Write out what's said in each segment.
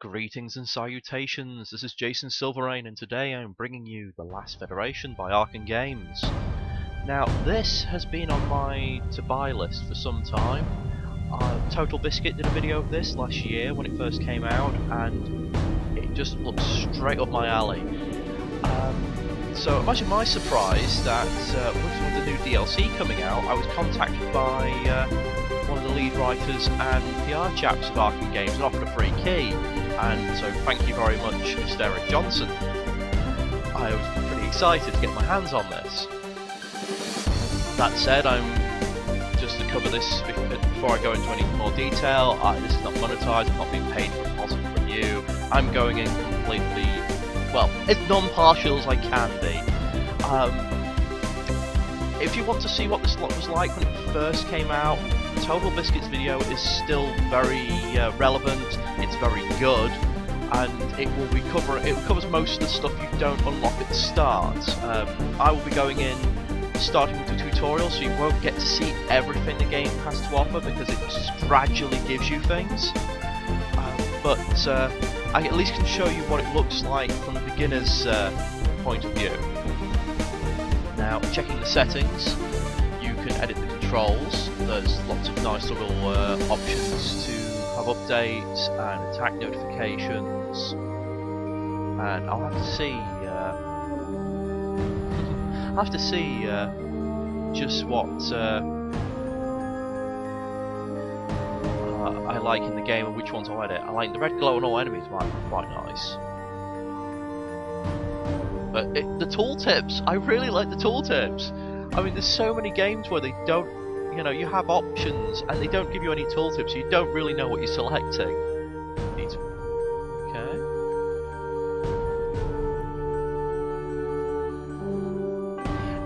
Greetings and salutations, this is Jason Silverain, and today I'm bringing you The Last Federation by Arcen Games. Now, this has been on my to-buy list for some time. Total Biscuit did a video of this last year when it first came out, and it just looks straight up my alley. So imagine my surprise that with the new DLC coming out, I was contacted by one of the lead writers and PR chaps of Arcen Games and offered a free key. And so thank you very much, Mr. Eric Johnson. I was pretty excited to get my hands on this. That said, just to cover this before I go into any more detail, this is not monetized, I'm not being paid for a positive review. I'm going in completely, well, as non-partial as I can be. If you want to see what this lot was like when it first came out, Total Biscuit's video is still very relevant, it's very good, and it covers most of the stuff you don't unlock at the start. I will be going in starting with the tutorial, so you won't get to see everything the game has to offer because it just gradually gives you things. But I at least can show you what it looks like from the beginner's point of view. Now, checking the settings, you can edit the controls. There's lots of nice little options to have updates and attack notifications. And I'll have to see, just what I like in the game and which ones I'll edit. I like the red glow on all enemies, might be quite nice. But the tooltips, I really like the tooltips. I mean, there's so many games where they don't, you have options and they don't give you any tooltips, so you don't really know what you're selecting. Okay.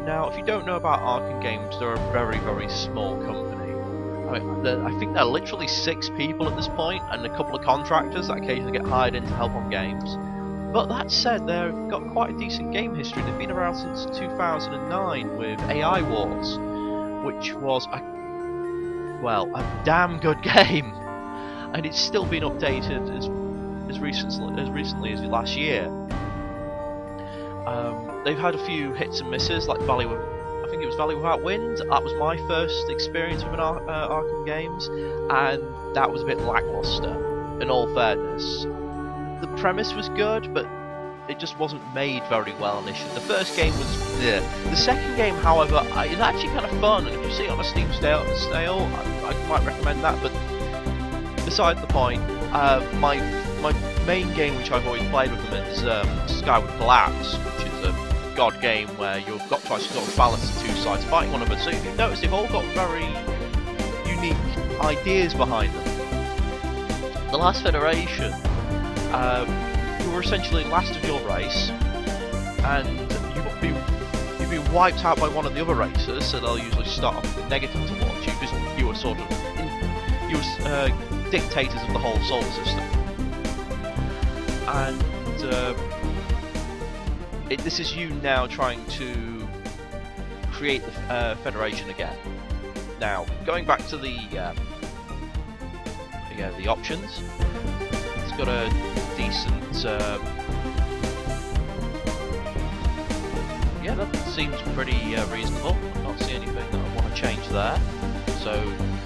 Now, if you don't know about Arcen Games, they're a very, very small company. I think there are literally 6 people at this point, and a couple of contractors that occasionally get hired in to help on games. But that said, they've got quite a decent game history. They've been around since 2009 with AI Wars, which was a damn good game, and it's still been updated as recently as last year. They've had a few hits and misses, like Valley Without Wind. That was my first experience with Arcen Games, and that was a bit lackluster, in all fairness. The premise was good, but it just wasn't made very well initially. The first game was The second game, however, is actually kind of fun, and if you see it on a Steam sale, I might recommend that, but beside the point, my main game which I've always played with them is Skyward Collapse, which is a god game where you've got to actually sort of balance the two sides fighting one another. So if you've noticed, they've all got very unique ideas behind them. The Last Federation, you were essentially last of your race, and you've been wiped out by one of the other races, so they'll usually start off with negative towards you because you were sort of dictators of the whole solar system. And this is you now trying to create the Federation again. Now, going back to the options, it's got a decent. Yeah, that seems pretty reasonable. I can't see anything that I want to change there. So,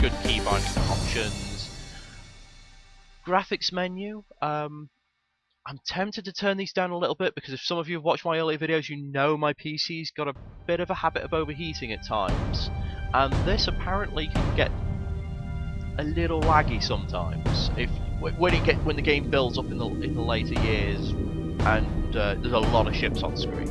good key binding options. Graphics menu. I'm tempted to turn these down a little bit because if some of you have watched my earlier videos, you know my PC's got a bit of a habit of overheating at times, and this apparently can get a little laggy sometimes when the game builds up in the later years and there's a lot of ships on screen.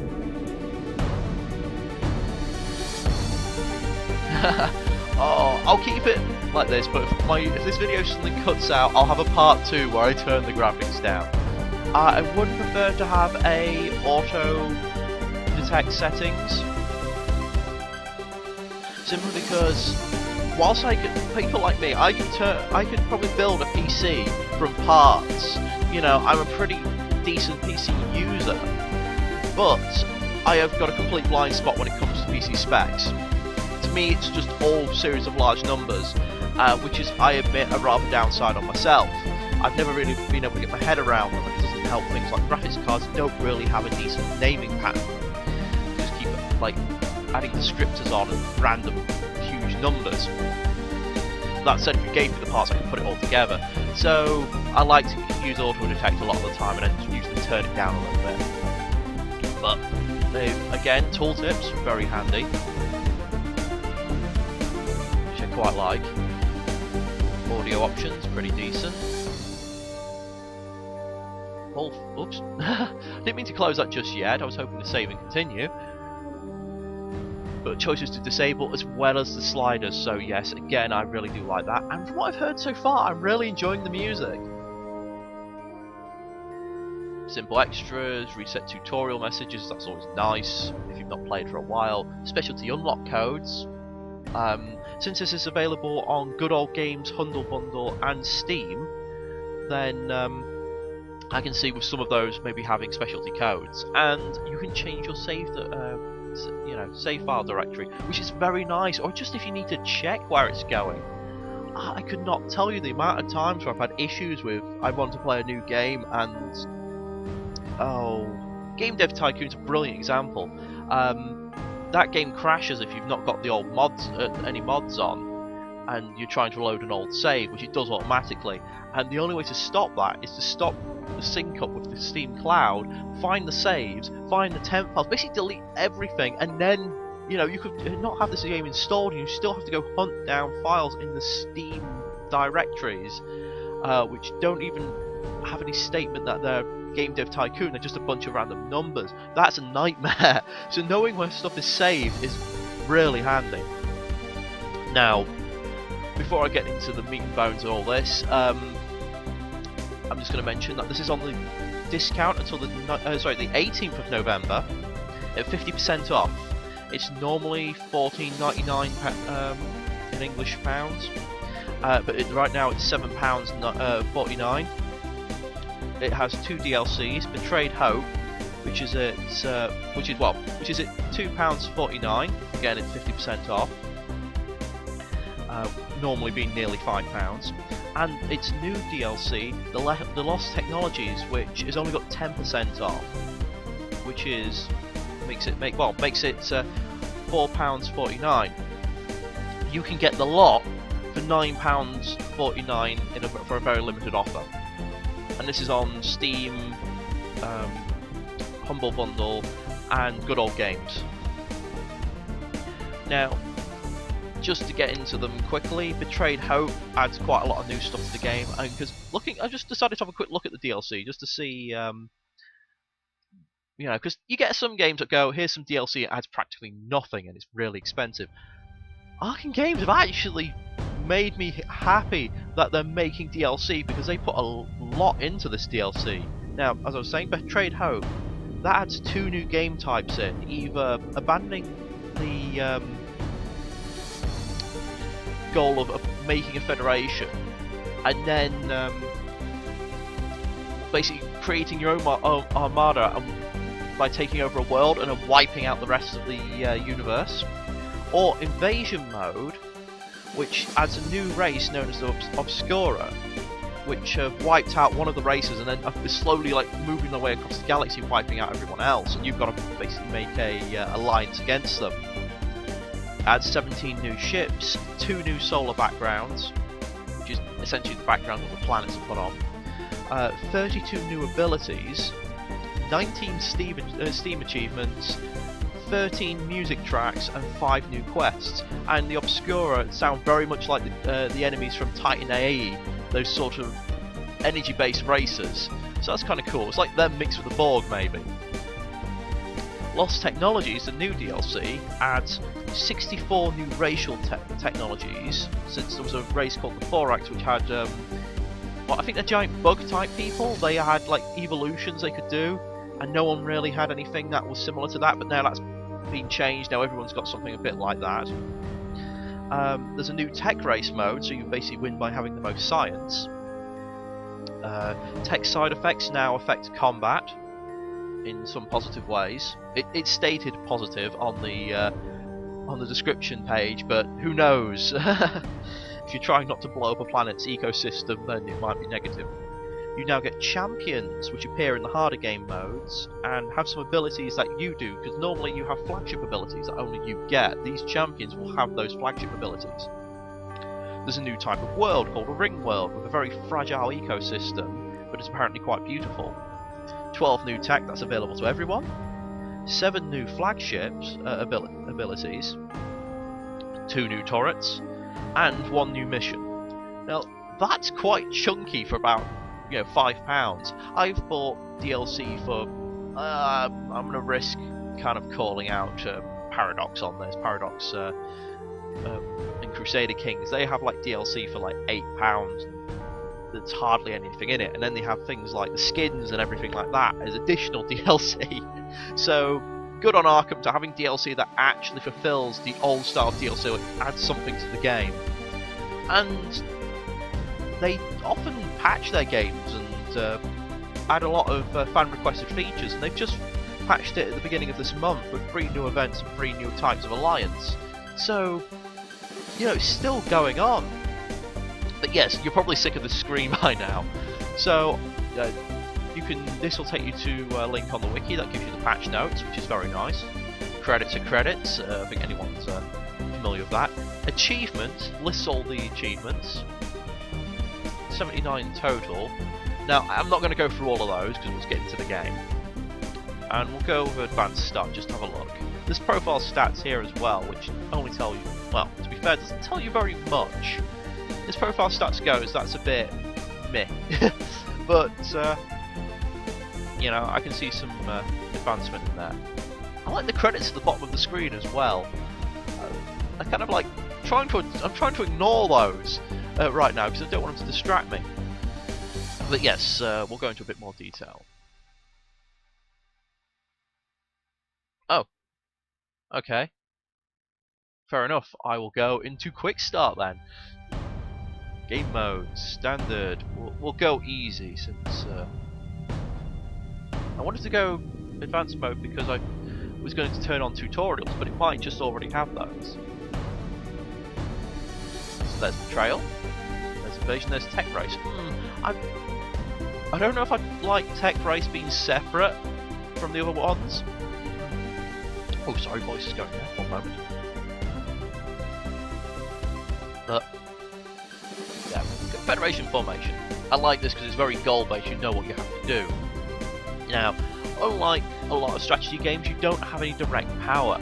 Oh, I'll keep it like this, but if this video suddenly cuts out, I'll have a part 2 where I turn the graphics down. I would prefer to have a auto detect settings, simply because whilst people like me, I could probably build a PC from parts. I'm a pretty decent PC user, but I have got a complete blind spot when it comes to PC specs. To me, it's just all series of large numbers, which is, I admit, a rather downside on myself. I've never really been able to get my head around them. It doesn't help things like graphics cards don't really have a decent naming pattern. You just keep like adding descriptors on and random huge numbers. That said, if you gave me the parts, I could put it all together. So I like to use auto detect a lot of the time, and then usually turn it down a little bit. But again, tooltips very handy, which I quite like. Audio options pretty decent. Oh, oops! Didn't mean to close that just yet. I was hoping to save and continue. But choices to disable as well as the sliders, so yes, again, I really do like that. And from what I've heard so far, I'm really enjoying the music. Simple extras, reset tutorial messages, that's always nice if you've not played for a while. Specialty unlock codes. Since this is available on Good Old Games, Humble Bundle and Steam, then I can see with some of those maybe having specialty codes. And you can change your save file directory, which is very nice, or just if you need to check where it's going. I could not tell you the amount of times where I've had issues with I want to play a new game and Game Dev Tycoon's a brilliant example. That game crashes if you've not got the old mods, any mods on, and you're trying to load an old save, which it does automatically. And the only way to stop that is to stop the sync up with the Steam Cloud, find the saves, find the temp files, basically delete everything, and then you could not have this game installed, and you still have to go hunt down files in the Steam directories, which don't even have any statement that they're Game Dev Tycoon. They're just a bunch of random numbers. That's a nightmare. So knowing where stuff is saved is really handy. Now, before I get into the meat and bones of all this, I'm just going to mention that this is on the discount until the 18th of November at 50% off. It's normally $14.99 in English pounds, but right now it's £7.49. It has 2 DLCs: Betrayed Hope, which is at £2.49. Again, it's 50% off. Normally being nearly £5, and its new DLC, the Lost Technologies, which has only got 10% off, which makes it £4.49. You can get the lot for £9.49 for a very limited offer, and this is on Steam, Humble Bundle, and Good Old Games. Now, just to get into them quickly, Betrayed Hope adds quite a lot of new stuff to the game, and I just decided to have a quick look at the DLC just to see, because you get some games that go, here's some DLC, it adds practically nothing, and it's really expensive. Arcen Games have actually made me happy that they're making DLC, because they put a lot into this DLC. Now, as I was saying, Betrayed Hope, that adds 2 new game types in, either abandoning the goal of making a federation, and then basically creating your own armada by taking over a world and then wiping out the rest of the universe, or invasion mode, which adds a new race known as the Obscura, which have wiped out one of the races and then are slowly moving their way across the galaxy, wiping out everyone else, and you've got to basically make a alliance against them. Adds 17 new ships, 2 new solar backgrounds, which is essentially the background that the planets are put on, 32 new abilities, 19 Steam achievements, 13 music tracks, and 5 new quests. And the Obscura sound very much like the enemies from Titan AE, those sort of energy-based racers. So that's kind of cool. It's like them mixed with the Borg, maybe. Lost Technologies, the new DLC, adds 64 new racial technologies, since there was a race called the Thorax which had, I think they're giant bug-type people. They had evolutions they could do, and no one really had anything that was similar to that, but now that's been changed. Now everyone's got something a bit like that. There's a new tech race mode, so you basically win by having the most science. Tech side effects now affect combat in some positive ways. It's stated positive on the description page, but who knows? If you're trying not to blow up a planet's ecosystem, then it might be negative. You now get champions, which appear in the harder game modes, and have some abilities that you do, because normally you have flagship abilities that only you get. These champions will have those flagship abilities. There's a new type of world called a ring world, with a very fragile ecosystem, but it's apparently quite beautiful. 12 new tech that's available to everyone. 7 new flagships abilities. 2 new turrets, and 1 new mission. Now, that's quite chunky for about, £5. I've bought DLC for, I'm going to risk kind of calling out Paradox on this. Paradox and Crusader Kings, they have like DLC for like £8. There's hardly anything in it, and then they have things like the skins and everything like that as additional DLC. So, good on Arcen to having DLC that actually fulfills the old style DLC, which adds something to the game. And they often patch their games and add a lot of fan requested features, and they've just patched it at the beginning of this month with 3 new events and 3 new types of alliance. So, it's still going on. But yes, you're probably sick of the screen by now. So, this will take you to a link on the wiki that gives you the patch notes, which is very nice. Credits are credits, I think anyone's familiar with that. Achievements, lists all the achievements. 79 total. Now, I'm not going to go through all of those because we'll get into the game. And we'll go over advanced stuff, just to have a look. There's profile stats here as well, which only tell you, well, to be fair, doesn't tell you very much. As profile stats goes, that's a bit meh. But, I can see some advancement in there. I like the credits at the bottom of the screen as well. I kind of like I'm trying to ignore those right now because I don't want them to distract me. But yes, we'll go into a bit more detail. Oh, okay. Fair enough. I will go into quick start then. Game mode, standard. We'll go easy since I wanted to go advanced mode because I was going to turn on tutorials, but it might just already have those. So there's Betrayal, there's Invasion, there's Tech Race. I don't know if I'd like Tech Race being separate from the other ones. Oh, sorry, voice is going there. 1 moment. Yeah, Federation Formation. I like this because it's very goal-based, you know what you have to do. Now, unlike a lot of strategy games, you don't have any direct power.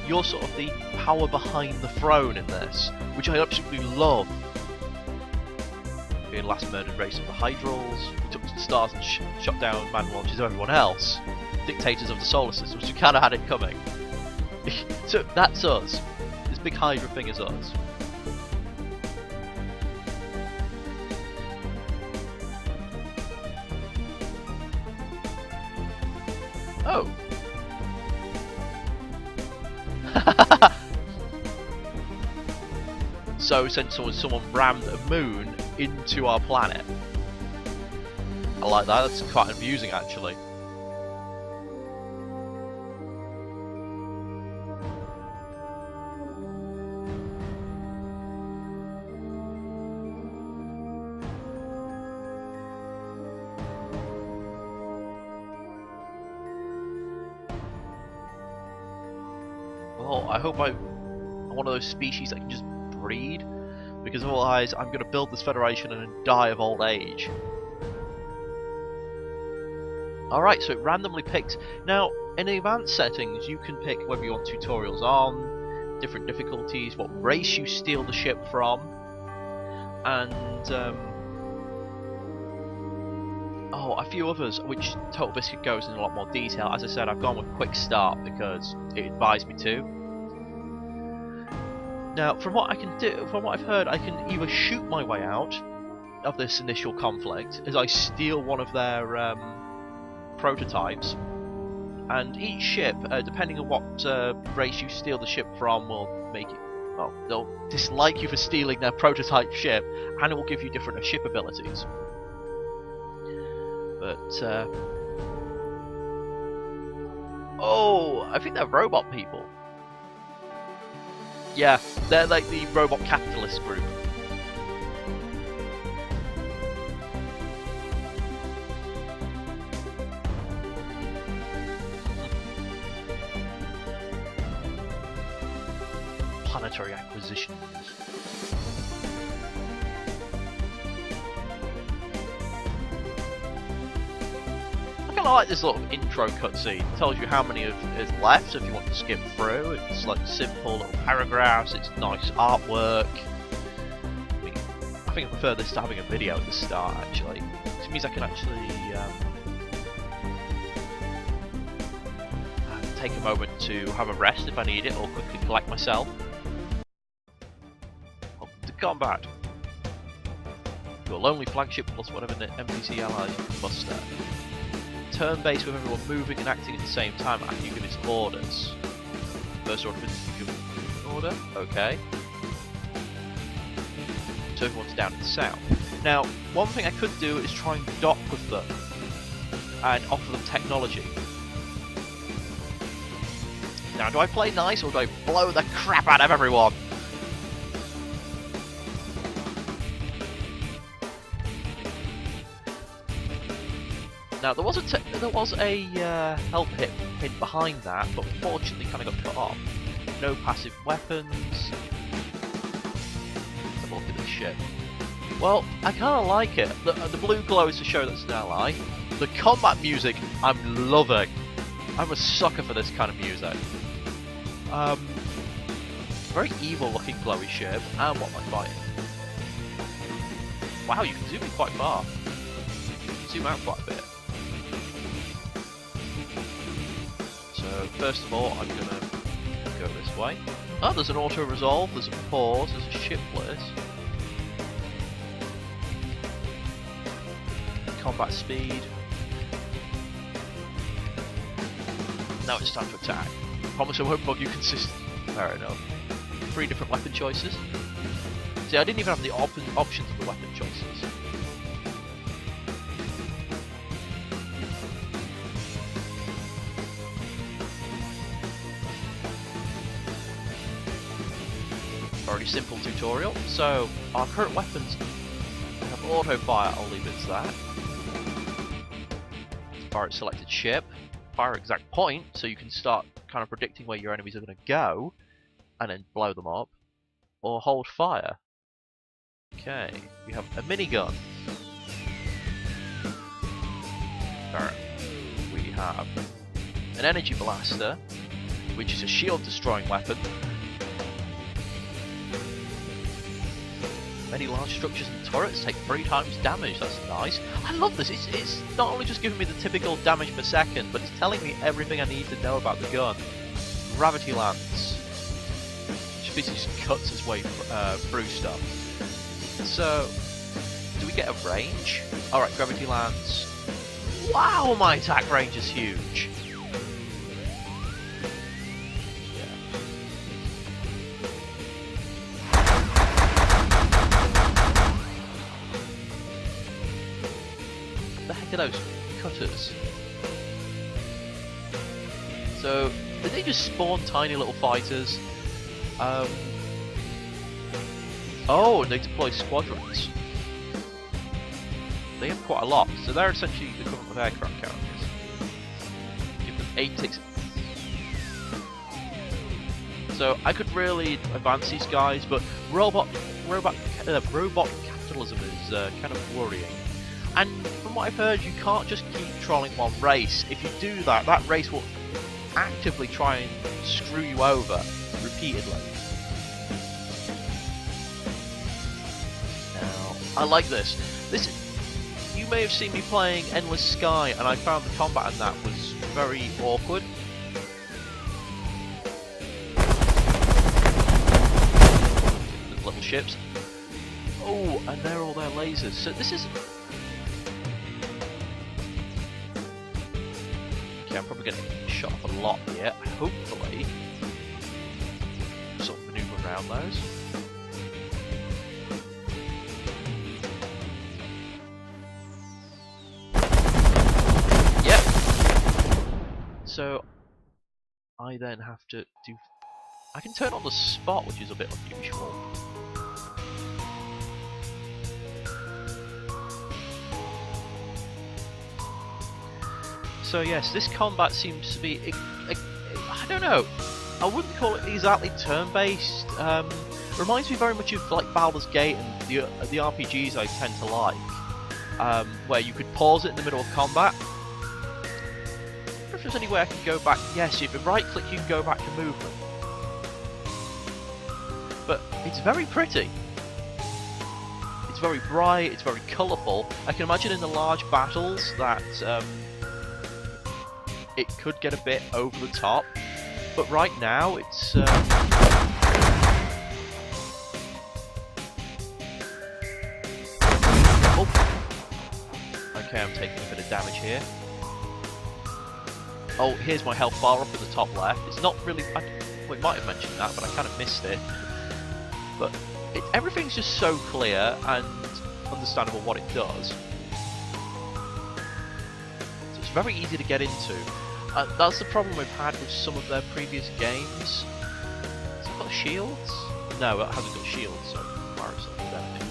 You're sort of the power behind the throne in this, which I absolutely love. Being last murdered race of the Hydrals, we took to the stars and shot down man launches of everyone else. Dictators of the solar system, so we kind of had it coming. So that's us. This big Hydra thing is us. Oh. So since someone rammed a moon into our planet. I like that, that's quite amusing actually. Well, I hope I'm one of those species that can just breed, because otherwise I'm going to build this federation and die of old age. Alright, so it randomly picks. Now, in the advanced settings, you can pick whether you want tutorials on, different difficulties, what race you steal the ship from, and a few others, which Total Biscuit goes in a lot more detail. As I said, I've gone with Quick Start because it advised me to. Now, from what I can do, from what I've heard, I can either shoot my way out of this initial conflict as I steal one of their prototypes, and each ship, depending on what race you steal the ship from, will make it. Well, they'll dislike you for stealing their prototype ship, and it will give you different ship abilities. But oh, I think they're robot people. Yeah, they're like the robot capitalist group. planetary acquisitions. I kind of like this little intro cutscene. It tells you how many is left, so if you want to skip through. It's like simple little paragraphs, it's nice artwork. I think I prefer this to having a video at the start, actually. It means I can actually take a moment to have a rest if I need it, or quickly collect myself. Welcome to combat. Your lonely flagship plus whatever NPC allies you can muster. Turn-based with everyone moving and acting at the same time after you give its orders. First order of give an order, okay. So everyone's down in the south. Now, one thing I could do is try and dock with them and offer them technology. Now, do I play nice or do I blow the crap out of everyone? Now, there was a health hit behind that, but unfortunately kind of got cut off. No passive weapons. Have a look at this shit. Well, I kind of like it. The blue glow is to show that's an ally. The combat music, I'm loving. I'm a sucker for this kind of music. Very evil looking glowy ship, and what am I fighting? Wow, you can zoom in quite far. Zoom out quite a bit. So, first of all, I'm gonna go this way. Oh, there's an auto resolve, there's a pause, there's a ship list. Combat speed. Now it's time to attack. Promise I won't bug you consistently. Fair enough. 3 different weapon choices. See, I didn't even have the options of the weapon choices. Very simple tutorial. So, our current weapons have auto fire, I'll leave it to that. Fire at selected ship. Fire exact point, so you can start kind of predicting where your enemies are going to go, and then blow them up, or hold fire. Okay, we have a minigun. We have an energy blaster, which is a shield destroying weapon. Many large structures and turrets take 3 times damage, that's nice. I love this, it's not only just giving me the typical damage per second, but it's telling me everything I need to know about the gun. Gravity lance, which basically just cuts its way through stuff. So, do we get a range? Alright, gravity lance. Wow, my attack range is huge! Look at those cutters. So, did they just spawn tiny little fighters? Oh, and they deploy squadrons. They have quite a lot, so they're essentially the equivalent of aircraft carriers. Give them 8 ticks. So, I could really advance these guys, but robot capitalism is kind of worrying. And from what I've heard, you can't just keep trolling one race. If you do that, that race will actively try and screw you over repeatedly. Now, I like this. You may have seen me playing Endless Sky, and I found the combat in that was very awkward. The little ships. Oh, and they're all their lasers. So this is... I'm probably going to shot off a lot here, hopefully. Sort of manoeuvre around those. Yep. So, I then have to do... I can turn on the spot, which is a bit unusual. So yes, this combat seems to be, I don't know, I wouldn't call it exactly turn-based. Reminds me very much of like Baldur's Gate and the RPGs I tend to like, where you could pause it in the middle of combat. I wonder if there's any way I can go back. Yes, if you right-click, you can go back to movement. But it's very pretty. It's very bright. It's very colourful. I can imagine in the large battles that it could get a bit over the top. But right now, it's oh. Okay, I'm taking a bit of damage here. Oh, here's my health bar up at the top left. It's not really... we might have mentioned that, but I kind of missed it. But everything's just so clear and understandable what it does. So it's very easy to get into. That's the problem we've had with some of their previous games. Has it got shields? No, it hasn't got shields, so fire itself to death.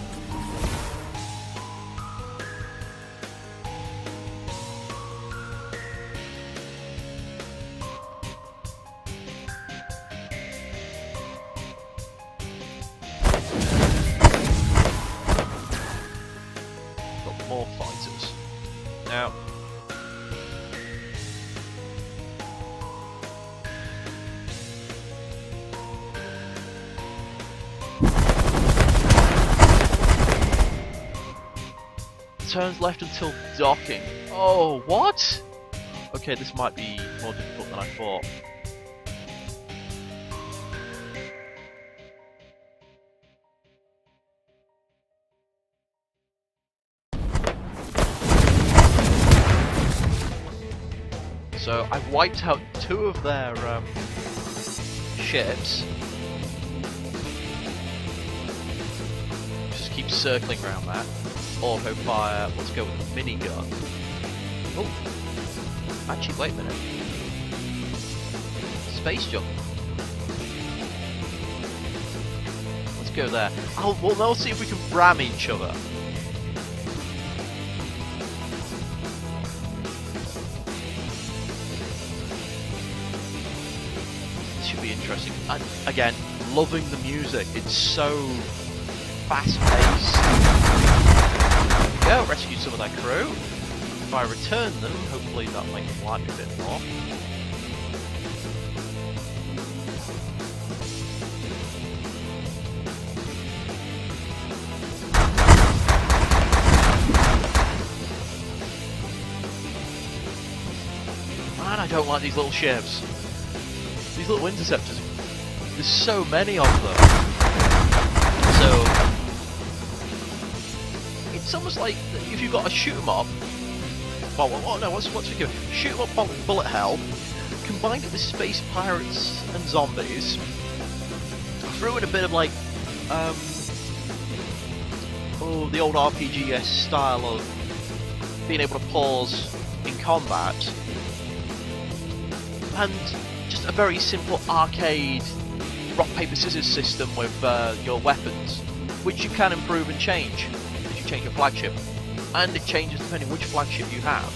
Got more fighters. Now, turns left until docking. Oh, what? Okay, this might be more difficult than I thought. So I've wiped out 2 of their ships. Just keep circling around that. Auto fire, let's go with a minigun. Oh, actually, wait a minute. Space jump. Let's go there. Oh, well, now see if we can ram each other. This should be interesting. And again, loving the music. It's so fast-paced. Go, rescue some of their crew. If I return them, hopefully that makes them like a bit more. Man, I don't like these little ships. These little interceptors. There's so many of them. So it's almost like if you've got a shoot 'em up. Well, no, what's it give? Shoot 'em up on bullet hell, combined it with space pirates and zombies, threw in a bit of like, the old RPG-esque style of being able to pause in combat, and just a very simple arcade rock paper scissors system with your weapons, which you can improve and change. Change your flagship, and it changes depending which flagship you have.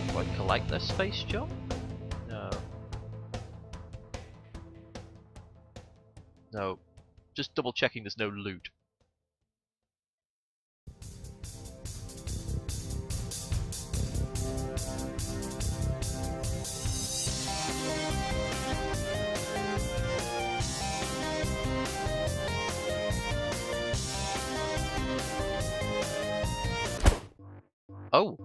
Do I collect their space jump? No. No. Just double checking there's no loot. Oh.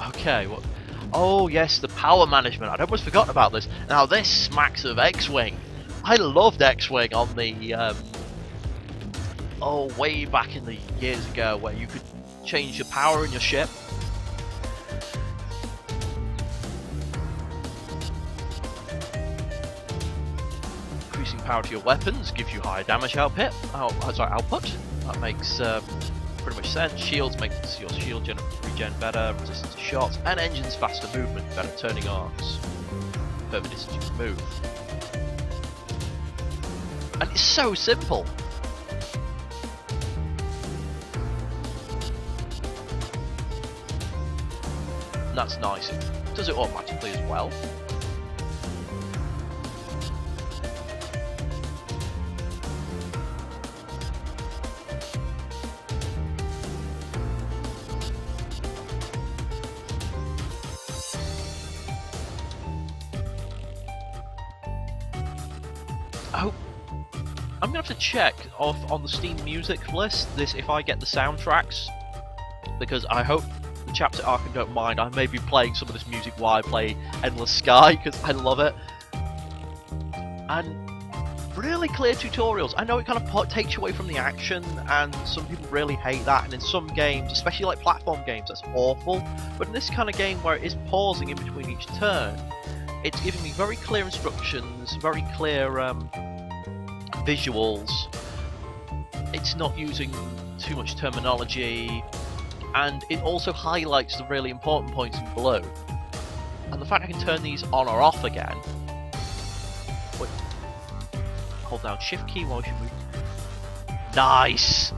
Okay, what? Oh yes, the power management. I'd almost forgotten about this. Now this smacks of X-Wing. I loved X-Wing on the way back in the years ago, where you could change your power in your ship. Increasing power to your weapons gives you higher damage output. Output. That makes pretty much sense. Shields makes your shield regen better, resistance to shots, and engines faster movement, better turning arms, further distance you can move. And it's so simple. that's nice. It does it automatically as well. Oh, I'm gonna have to check off on the Steam Music list this if I get the soundtracks, because I hope the chaps at Arcen don't mind. I may be playing some of this music while I play Endless Sky because I love it. And really clear tutorials. I know it kind of takes you away from the action, and some people really hate that. And in some games, especially like platform games, that's awful. But in this kind of game where it is pausing in between each turn, it's giving me very clear instructions, very clear visuals. It's not using too much terminology, and it also highlights the really important points in blue. And the fact I can turn these on or off again. Wait. Hold down shift key while you move. Nice!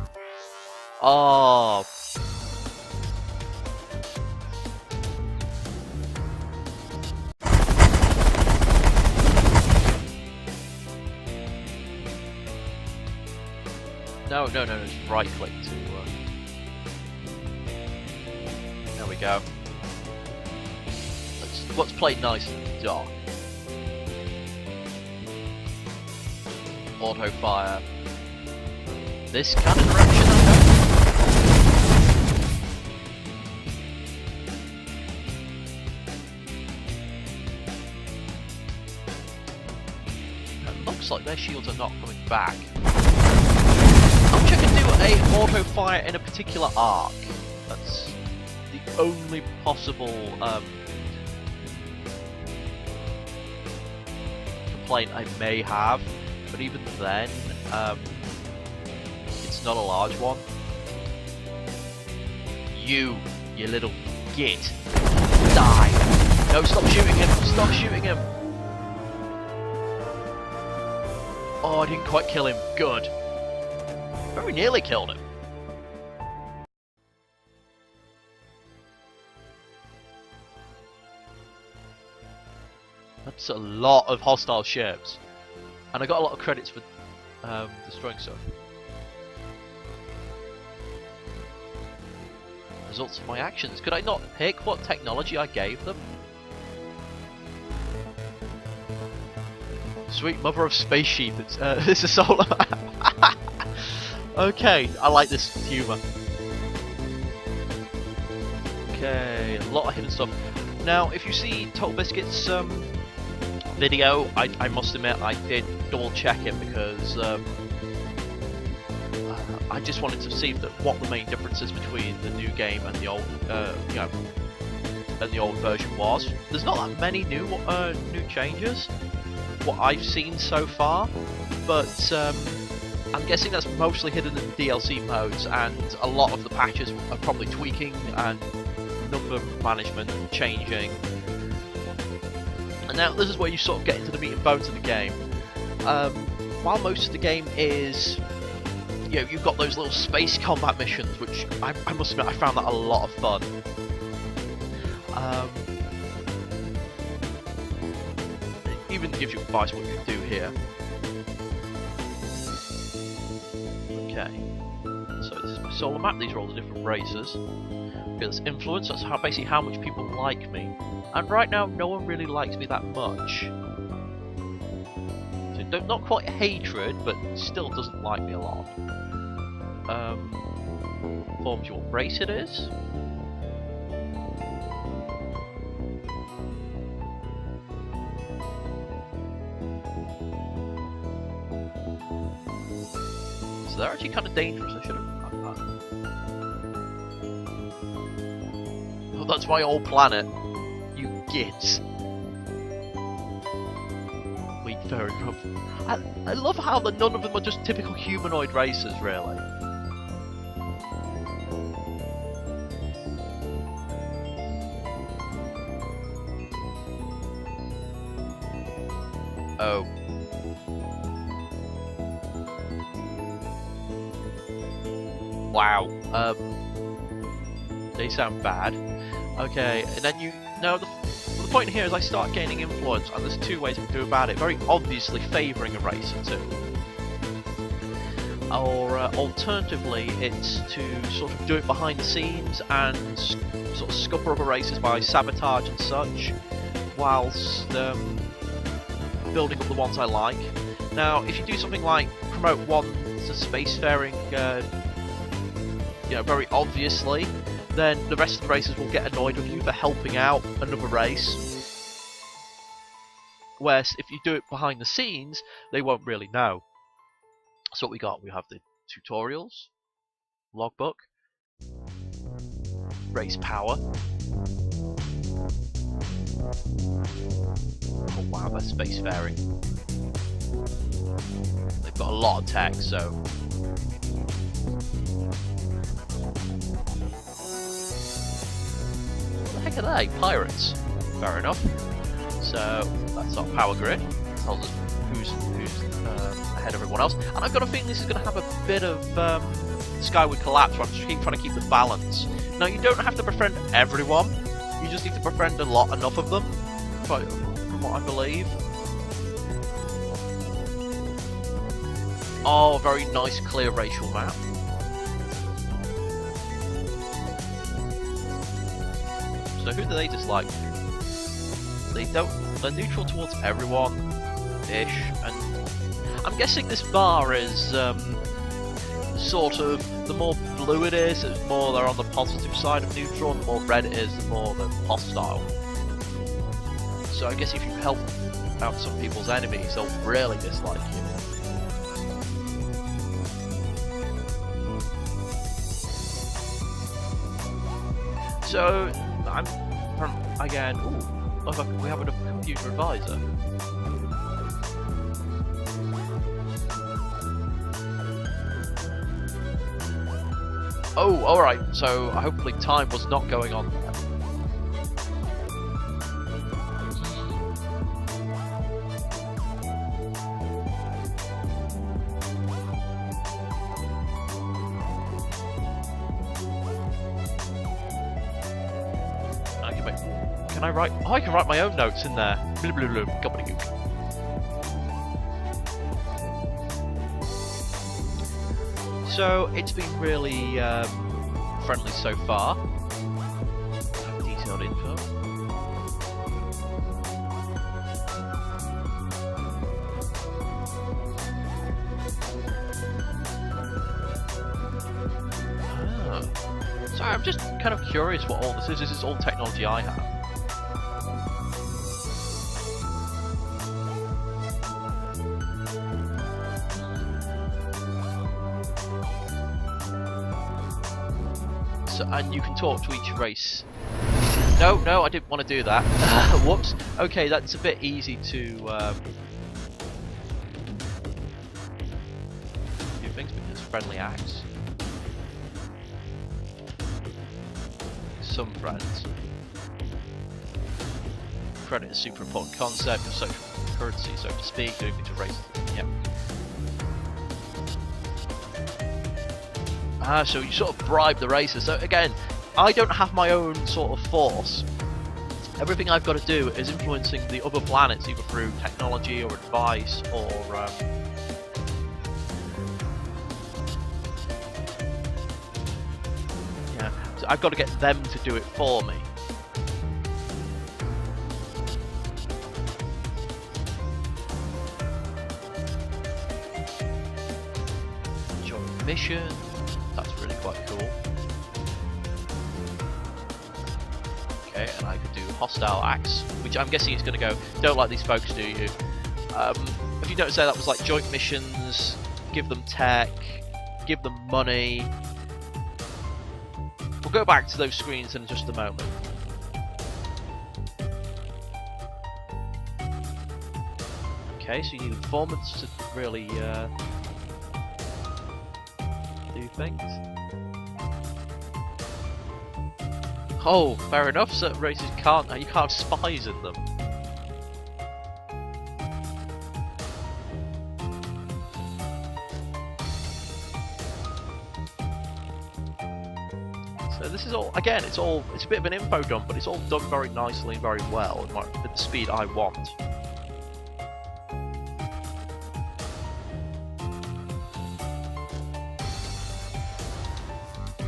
Oh. No, it's right click to... There we go. Let's play nice and dark. Auto fire. This kind of direction, I hope. It looks like their shields are not coming back. I wish I could do a auto fire in a particular arc. That's the only possible complaint I may have, but even then, it's not a large one. You little git, die! No, stop shooting him! Stop shooting him! Oh, I didn't quite kill him. Good. Very nearly killed him. That's a lot of hostile ships. And I got a lot of credits for destroying stuff. Results of my actions. Could I not pick what technology I gave them? Sweet mother of space sheep. It's a solar map. Okay, I like this humour. Okay, a lot of hidden stuff. Now, if you see Total Biscuit's video, I must admit I did double check it because I just wanted to see what the main differences between the new game and the old, and the old version was. There's not that many new changes, what I've seen so far, but I'm guessing that's mostly hidden in the DLC modes, and a lot of the patches are probably tweaking and number management changing. And now this is where you sort of get into the meat and bones of the game. While most of the game is, you've got those little space combat missions, which I must admit I found that a lot of fun. It even gives you advice what you can do here. Okay, so this is my solar map. These are all the different races. There's influence. That's basically how much people like me. And right now, no one really likes me that much. So not quite hatred, but still doesn't like me a lot. Informs you what race it is. So they're actually kind of dangerous. I should have. Oh, that's my old planet. You gits. Weak, very rough. I love how none of them are just typical humanoid races, really. Oh. Wow. They sound bad. Okay, and then the point here is I start gaining influence, and there's two ways we can do about it. Very obviously favouring a race or two. Or alternatively, it's to sort of do it behind the scenes and sort of scupper other races by sabotage and such, whilst building up the ones I like. Now, if you do something like promote one to spacefaring, very obviously, then the rest of the races will get annoyed with you for helping out another race. Whereas if you do it behind the scenes, they won't really know. So what we got? We have the tutorials, logbook, race power. Oh wow, they're spacefaring. They've got a lot of tech, so. What the heck are they? Pirates. Fair enough. So that's our power grid. Tells us who's ahead of everyone else. And I've got a feeling this is going to have a bit of skyward collapse, where I'm just trying to keep the balance. Now, you don't have to befriend everyone. You just need to befriend enough of them, from what I believe. Oh, very nice, clear racial map. So who do they dislike? They're neutral towards everyone-ish, and I'm guessing this bar is sort of, the more blue it is, the more they're on the positive side of neutral, and the more red it is, the more they're hostile. So I guess if you help out some people's enemies, they'll really dislike you. So, again, we have a computer advisor. Oh, alright, so hopefully time was not going on there. Can I write? Oh, I can write my own notes in there. Blah, blah, blah, gobbledygook. So it's been really friendly so far. Detailed info. Sorry, I'm just kind of curious what all this is. This is all technology I have. And you can talk to each race. No, I didn't want to do that. Whoops. Okay, that's a bit easy to do things because friendly acts. Some friends. Credit is a super important concept of social currency, so to speak, doing things with races. Yep. So you sort of bribe the racers. So again, I don't have my own sort of force. Everything I've got to do is influencing the other planets, either through technology or advice or yeah. So I've got to get them to do it for me. Join mission. That's really quite cool. Okay, and I could do hostile acts, which I'm guessing is going to go, don't like these folks, do you? If you don't say that was like joint missions, give them tech, give them money. We'll go back to those screens in just a moment. Okay, so you need informants to really do things. Oh, fair enough. Certain races you can't have spies in them. So this is all, again, it's a bit of an info dump, but it's all done very nicely and very well at the speed I want.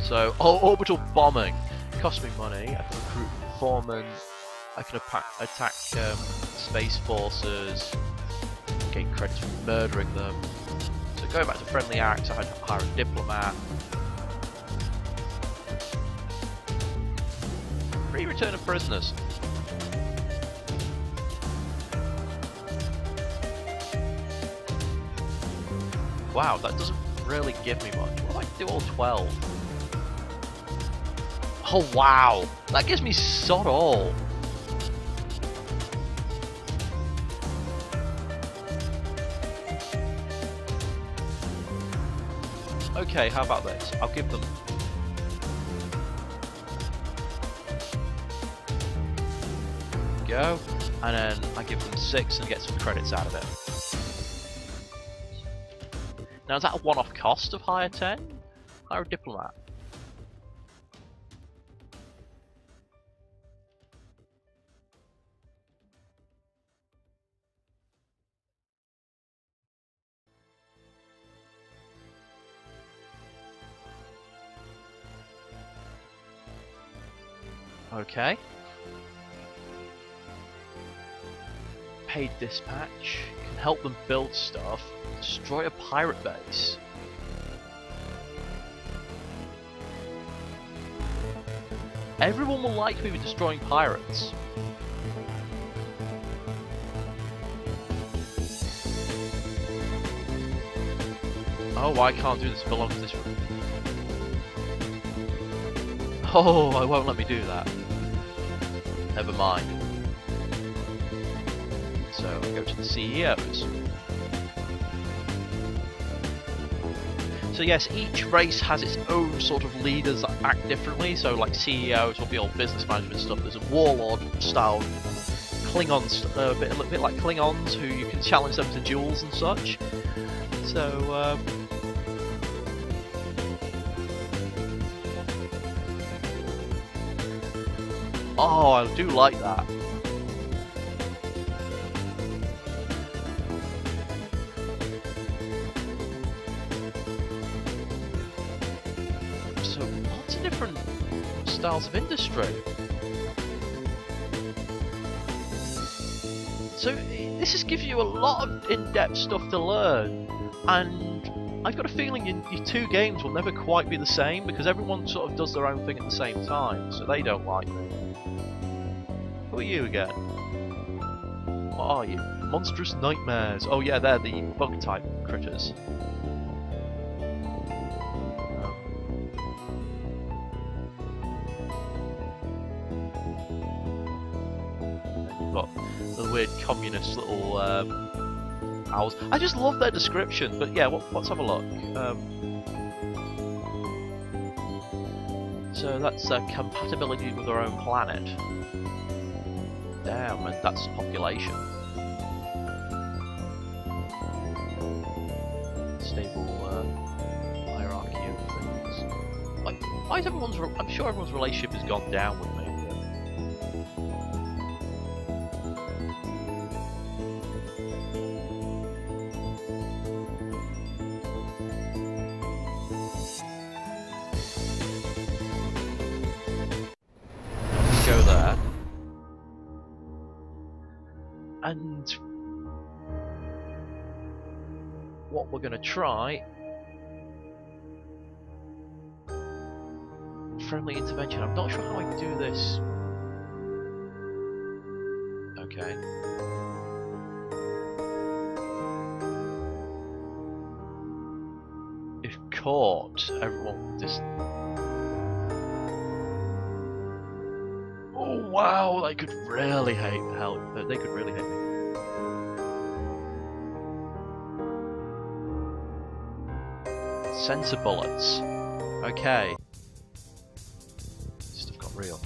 So, orbital bombing. Cost me money. I can recruit foremen. I can attack space forces. Gain credits for murdering them. So going back to friendly acts, I had to hire a diplomat. Free return of prisoners. Wow, that doesn't really give me much. What if I do all 12? Oh wow, that gives me sod all. Okay, how about this? I'll give them... Go, and then I give them 6 and get some credits out of it. Now is that a one-off cost of hire 10? Hire a diplomat. Okay. Paid dispatch. Can help them build stuff. Destroy a pirate base. Everyone will like me with destroying pirates. Oh, I can't do this. It belongs to this room. Oh, it won't let me do that. Never mind. So, go to the CEOs. So yes, each race has its own sort of leaders that act differently. So like CEOs will be all business management stuff. There's a warlord style Klingons, a bit like Klingons, who you can challenge them to duels and such. So oh, I do like that. So lots of different styles of industry. So this just gives you a lot of in-depth stuff to learn, and I've got a feeling your two games will never quite be the same because everyone sort of does their own thing at the same time, so they don't like me. Who are you again? What are you? Monstrous nightmares. Oh yeah, they're the bug type critters. You've got the weird communist little owls. I just love their description, but yeah, let's have a look. So that's compatibility with our own planet. Damn, and that's population. Stable hierarchy of things. Like, why is everyone's? I'm sure everyone's relationship has gone down with me. Go there. And what we're going to try, friendly intervention. I'm not sure how I can do this. Okay. If caught, everyone just... Oh wow, they could really hate help. They could really hate me. Sensor bullets. Okay. Stuff got real.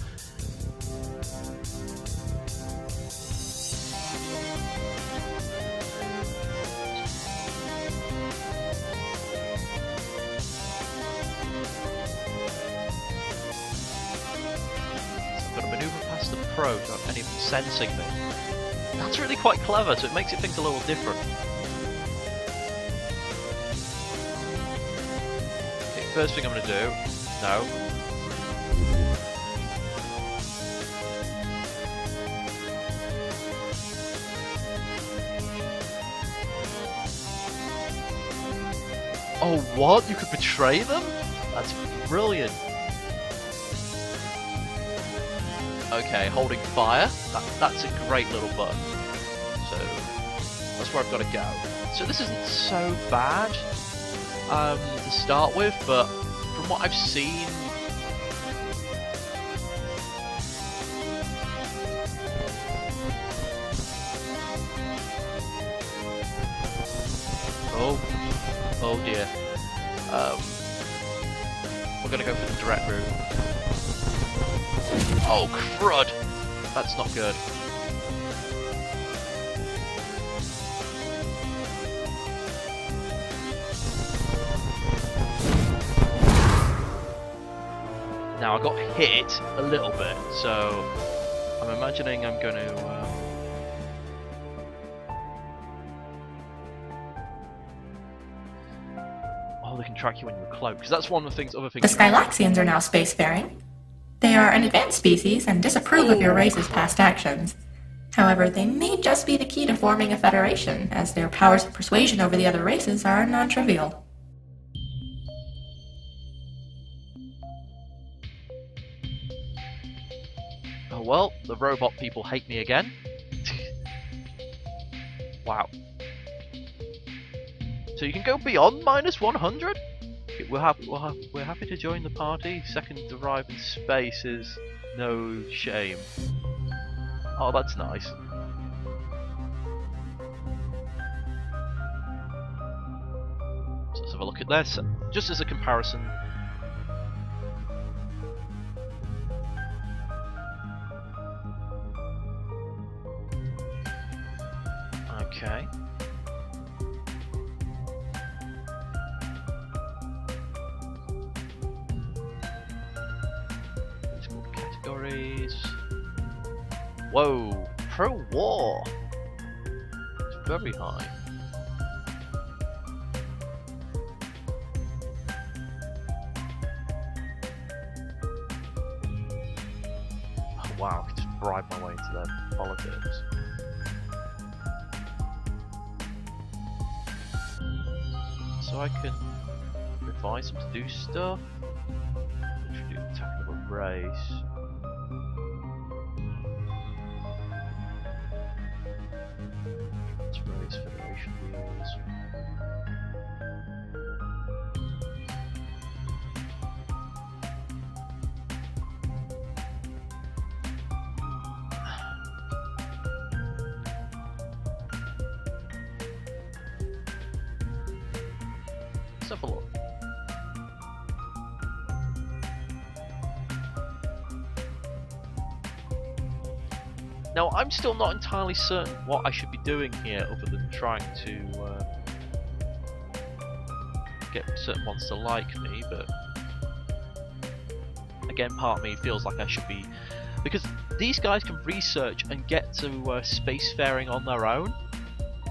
approach without any of them sensing me. That's really quite clever, so it makes it things a little different. Okay, first thing I'm going to do... No. Oh, what? You could betray them? That's brilliant. Okay, holding fire. That's a great little button. So, that's where I've got to go. So this isn't so bad to start with, but from what I've seen... Oh dear. We're gonna go for the direct route. Oh crud! That's not good. Now I got hit a little bit, so I'm imagining I'm going to... Oh, they can track you when you're cloaked, because that's one of the things. Other things. The Skylaxians are now spacefaring. They are an advanced species and disapprove of your race's past actions. However, they may just be the key to forming a federation, as their powers of persuasion over the other races are non-trivial. Oh well, the robot people hate me again. Wow. So you can go beyond -100? We're happy to join the party. Second arrive in space is no shame. Oh, that's nice. So let's have a look at this, just as a comparison. Okay. Whoa, pro-war! It's very high. Oh wow, I can just bribe my way into their politics. So I can advise them to do stuff. Introduce attack of a race. Federation rules. Let's have a look. Now, I'm still not entirely certain what I should be doing here other than trying to get certain ones to like me, but again, part of me feels like I should be... Because these guys can research and get to spacefaring on their own.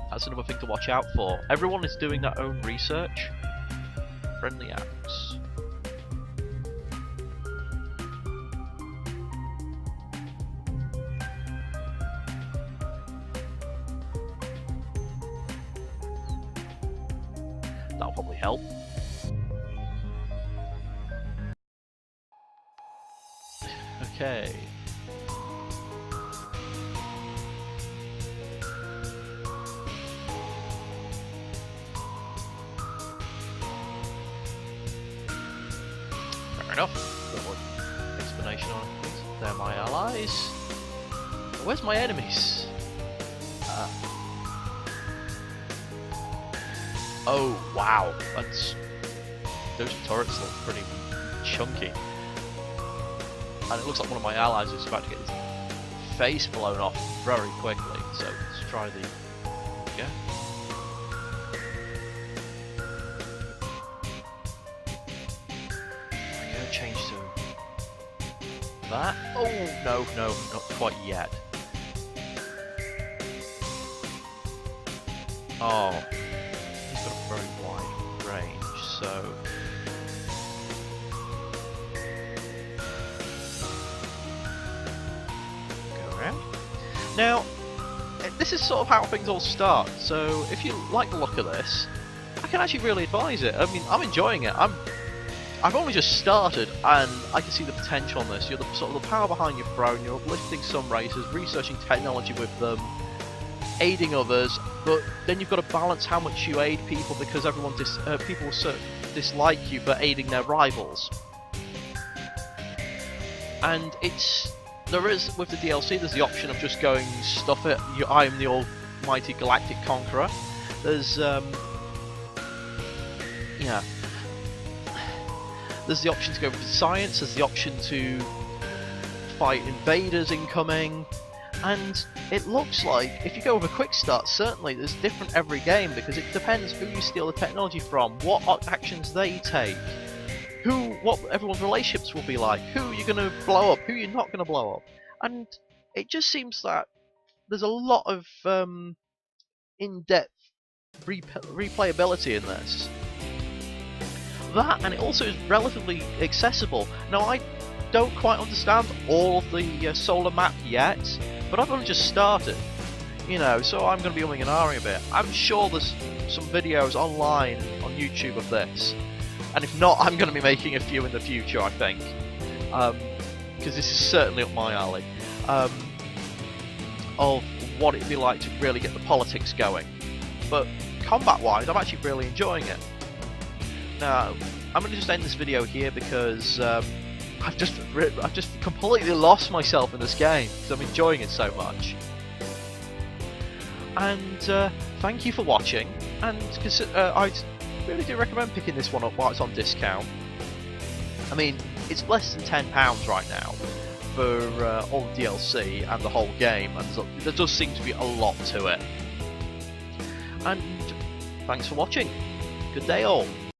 That's another thing to watch out for. Everyone is doing their own research. Friendly apps. That'll probably help. Okay. Fair enough. Little explanation on it. They're my allies. Where's my enemies? Oh wow, those turrets look pretty chunky. And it looks like one of my allies is about to get his face blown off very quickly. So let's try the... Yeah. I'm going to change to that. Oh, no, not quite yet. Oh, he's got a very wide range, so... Go around. Now, this is sort of how things all start, so if you like the look of this, I can actually really advise it. I mean, I'm enjoying it. I've only just started, and I can see the potential on this. You're the sort of the power behind your throne. You're uplifting some races, researching technology with them, aiding others. But then you've got to balance how much you aid people, because everyone people dislike you for aiding their rivals. And there is with the DLC. There's the option of just going stuff it. I am the almighty galactic conqueror. There's yeah. There's the option to go for science, there's the option to fight invaders incoming, and it looks like, if you go with a quick start, certainly there's different every game, because it depends who you steal the technology from, what actions they take, what everyone's relationships will be like, who you're going to blow up, who you're not going to blow up, and it just seems that there's a lot of in-depth replayability in this. That, and it also is relatively accessible. Now, I don't quite understand all of the solar map yet, but I've only just started, you know, so I'm going to be umming and ahhing a bit. I'm sure there's some videos online on YouTube of this, and if not, I'm going to be making a few in the future, I think, because this is certainly up my alley, of what it'd be like to really get the politics going. But combat-wise, I'm actually really enjoying it. Now, I'm going to just end this video here because I've just completely lost myself in this game because I'm enjoying it so much. And thank you for watching, and I really do recommend picking this one up while it's on discount. I mean, it's less than £10 right now for all the DLC and the whole game, and there does seem to be a lot to it. And thanks for watching. Good day all.